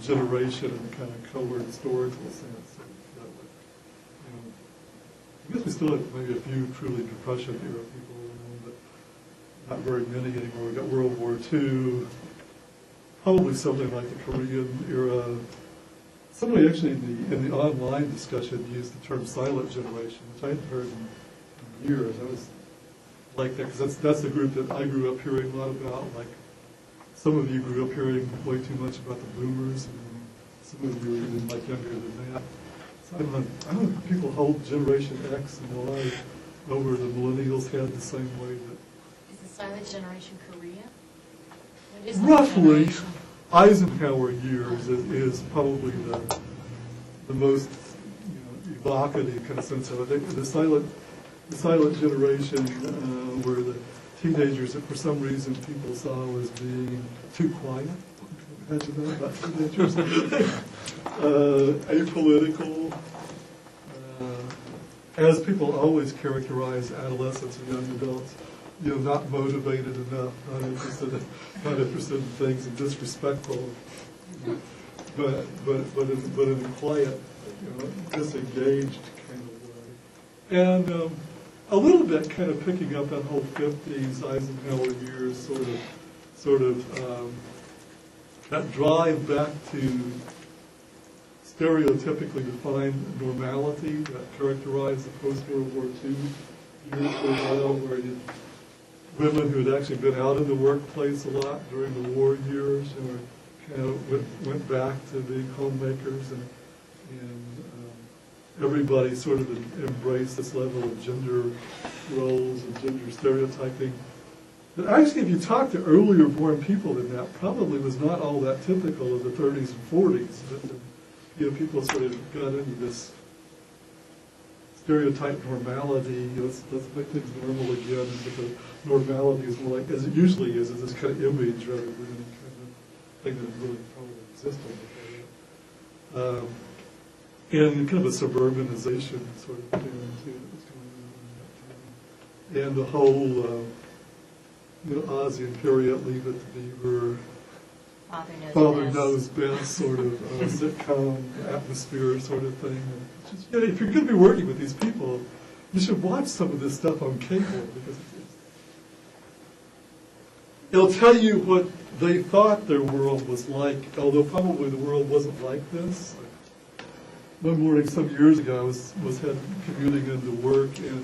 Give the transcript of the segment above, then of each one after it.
generation in the kind of colored historical sense. That would, I guess we still have maybe a few truly Depression era people, but not very many anymore. We've got World War II, probably something like the Korean era. Somebody actually in the online discussion used the term silent generation, which I hadn't heard in years. I was like that because that's the group that I grew up hearing a lot about. Like some of you grew up hearing way too much about the boomers, and some of you are even like younger than that. So I don't know if people hold Generation X and Y over the millennials had the same way that. Is the silent generation Korea? What is Roughly. Eisenhower years is probably the most evocative kind of sense of it. The silent generation were the teenagers that for some reason people saw as being too quiet. Imagine that about teenagers. Apolitical. As people always characterize adolescents and young adults. Not motivated enough, not interested in things, and disrespectful, but in a quiet, disengaged kind of way, and a little bit kind of picking up that whole 50s Eisenhower years sort of that drive back to stereotypically defined normality that characterized the post-World War II years for a while, where women who had actually been out in the workplace a lot during the war years, kind of went back to being homemakers, and everybody sort of embraced this level of gender roles and gender stereotyping. But actually, if you talk to earlier born people than that, probably was not all that typical of the 30s and 40s. But, people sort of got into this stereotype normality, let's make things normal again, but the normality is more like, as it usually is this kind of image rather than any kind of thing that really probably existed before. And kind of a suburbanization sort of thing too that was going on in that time. And the whole, Ozzie and Harriet, Leave It to Beaver, Father Knows Best sort of sitcom atmosphere sort of thing. Just, if you're going to be working with these people, you should watch some of this stuff on cable, because it'll tell you what they thought their world was like, although probably the world wasn't like this. One morning some years ago, I was commuting into work, and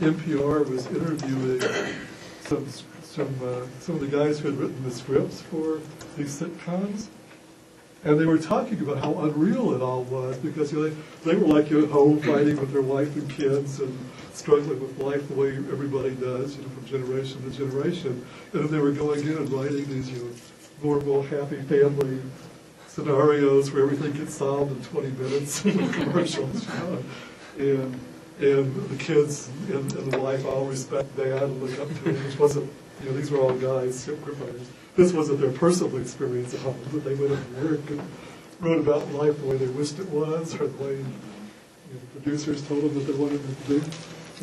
NPR was interviewing some of the guys who had written the scripts for these sitcoms, and they were talking about how unreal it all was, because they were like at home fighting with their wife and kids and struggling with life the way everybody does, from generation to generation, and then they were going in and writing these normal, happy family scenarios where everything gets solved in 20 minutes with commercials, and the kids and the wife all respect Dad and look up to him, which wasn't, these were all guys, script writers. This wasn't their personal experience at home, but they went to work and wrote about life the way they wished it was, or the way the producers told them that they wanted it to be.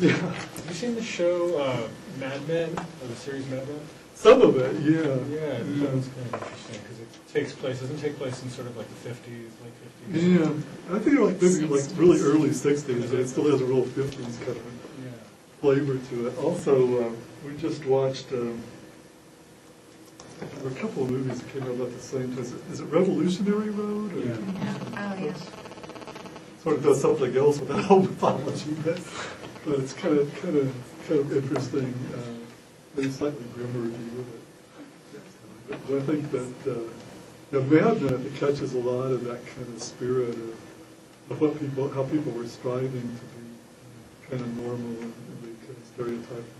Yeah. Have you seen the show Mad Men, or the series Mad Men? Some of it, yeah. Yeah, it sounds kind of interesting, because it doesn't take place in sort of like the 50s, late 50s. Yeah, I think maybe like really early 60s, and it still has a real 50s kind of flavor to it. Also, we just watched, there were a couple of movies that came out about the same time. Is it Revolutionary Road? Or Oh, yeah. Sort of does something else with that whole mythology, but it's kind of interesting, maybe slightly grimmer view of it. But I think that Mad Men, it catches a lot of that kind of spirit of how people were striving to be kind of normal and be kind of stereotyped.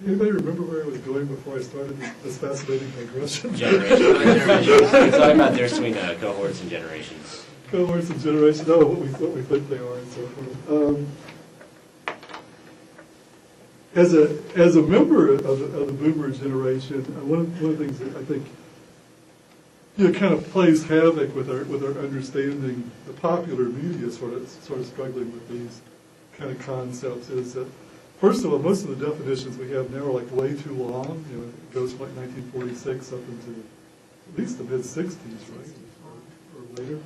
Anybody remember where I was going before I started this fascinating digression? Generations. We're talking about the difference between cohorts and generations. Cohorts and generations. Oh, what we think they are and so forth. As a member of the Boomer generation, one of the things that I think kind of plays havoc with our understanding the popular media sort of struggling with these kind of concepts is that first of all, most of the definitions we have now are like way too long. You know, it goes from like 1946 up into at least the mid-60s, right, or later.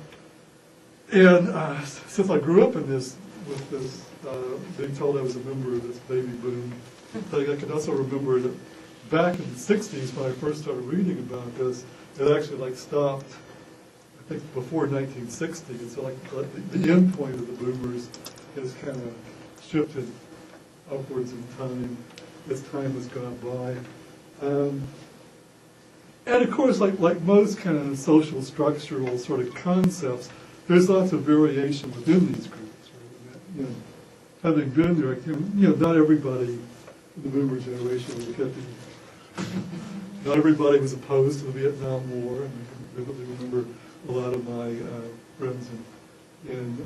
And since I grew up in this, with this, being told I was a member of this baby boom thing, I can also remember that back in the 60s when I first started reading about this, it actually like stopped, I think, before 1960. And so like the end point of the boomers has kind of shifted upwards in time as time has gone by. And of course, like most kind of social structural sort of concepts, there's lots of variation within these groups. Right? You know, having been there, you know, not everybody in the boomer generation was a hippie. Not everybody was opposed to the Vietnam War. And I can vividly remember a lot of my friends in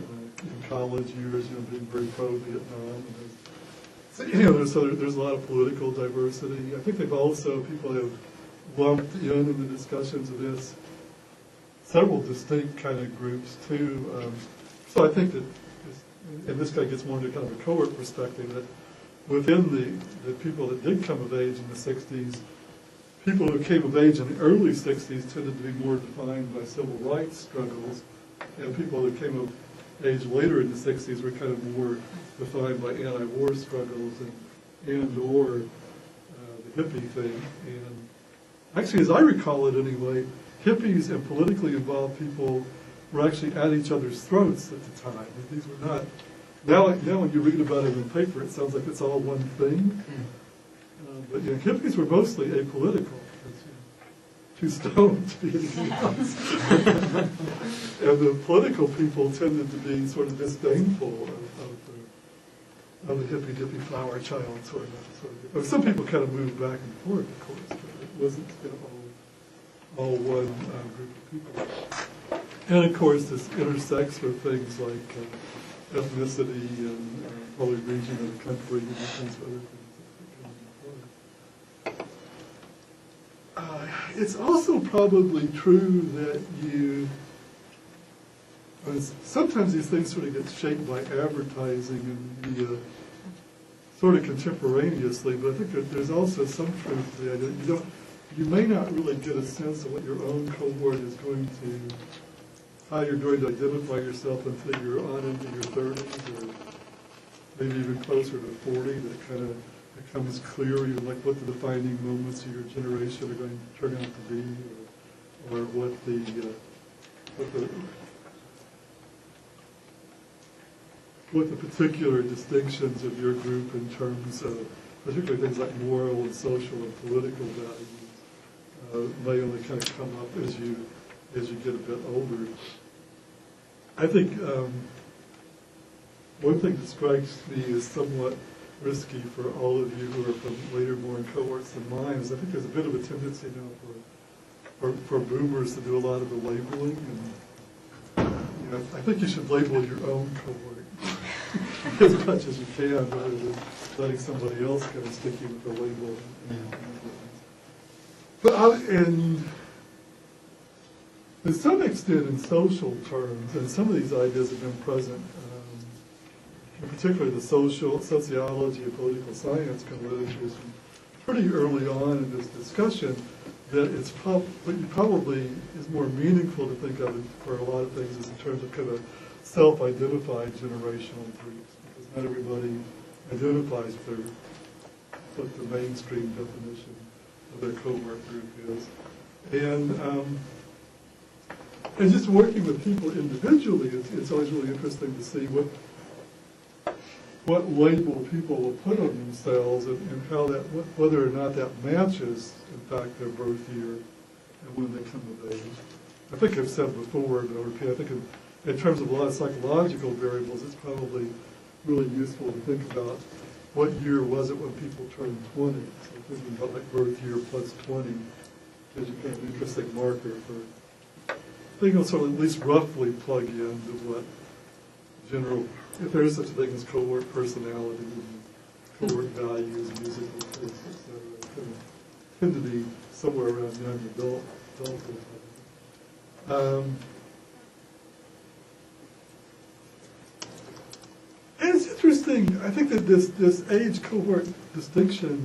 college years, you know, being very pro-Vietnam. So, you know, there's a lot of political diversity. I think people have lumped in the discussions of this several distinct kind of groups too. So I think that, and this guy gets more into kind of a cohort perspective, that within the people that did come of age in the 60s, people who came of age in the early 60s tended to be more defined by civil rights struggles, and people that came of age later in the 60s were kind of more defined by anti-war struggles and or the hippie thing. And actually, as I recall it anyway, hippies and politically involved people were actually at each other's throats at the time. These were not. Now when you read about it in the paper, it sounds like it's all one thing. But you know, hippies were mostly apolitical. Too stoned to be anything else. And the political people tended to be sort of disdainful of the hippie flower child sort of. Some people kind of moved back and forth, of course, but it wasn't, you know, all one group of people. And of course, this intersects with things like ethnicity and probably region of the country and all kinds of other things. It's also probably true that sometimes these things sort of get shaped by advertising and media sort of contemporaneously, but I think there's also some truth to the idea. You may not really get a sense of what your own cohort is going to, how you're going to identify yourself until you're on into your 30s or maybe even closer to 40, that kind of becomes clear, like what the defining moments of your generation are going to turn out to be, or what the particular distinctions of your group in terms of particularly things like moral and social and political values may only kind of come up as you get a bit older. I think one thing that strikes me as somewhat risky for all of you who are from later born cohorts than mine is I think there's a bit of a tendency now for boomers to do a lot of the labeling, and you know, I think you should label your own cohort as much as you can rather than letting somebody else kind of stick you with the label. But and to some extent in social terms, and some of these ideas have been present, in particular the sociology and political science kind of literature, pretty early on in this discussion, that it's probably is more meaningful to think of it for a lot of things is in terms of kind of self-identified generational groups, because not everybody identifies with what the mainstream definition of their cohort group is. And just working with people individually, it's always really interesting to see what label people will put on themselves and how that, whether or not that matches, in fact, their birth year and when they come of age. I think I've said before, but I'll repeat, I think in terms of a lot of psychological variables, it's probably really useful to think about what year was it when people turned 20. So thinking about like birth year plus 20 gives you kind of an interesting marker for, I think it'll sort of at least roughly plug into what general, if there is such a thing as cohort personality and cohort values, musical tastes, etc., kind of tend to be somewhere around young adulthood. And it's interesting I think that this age cohort distinction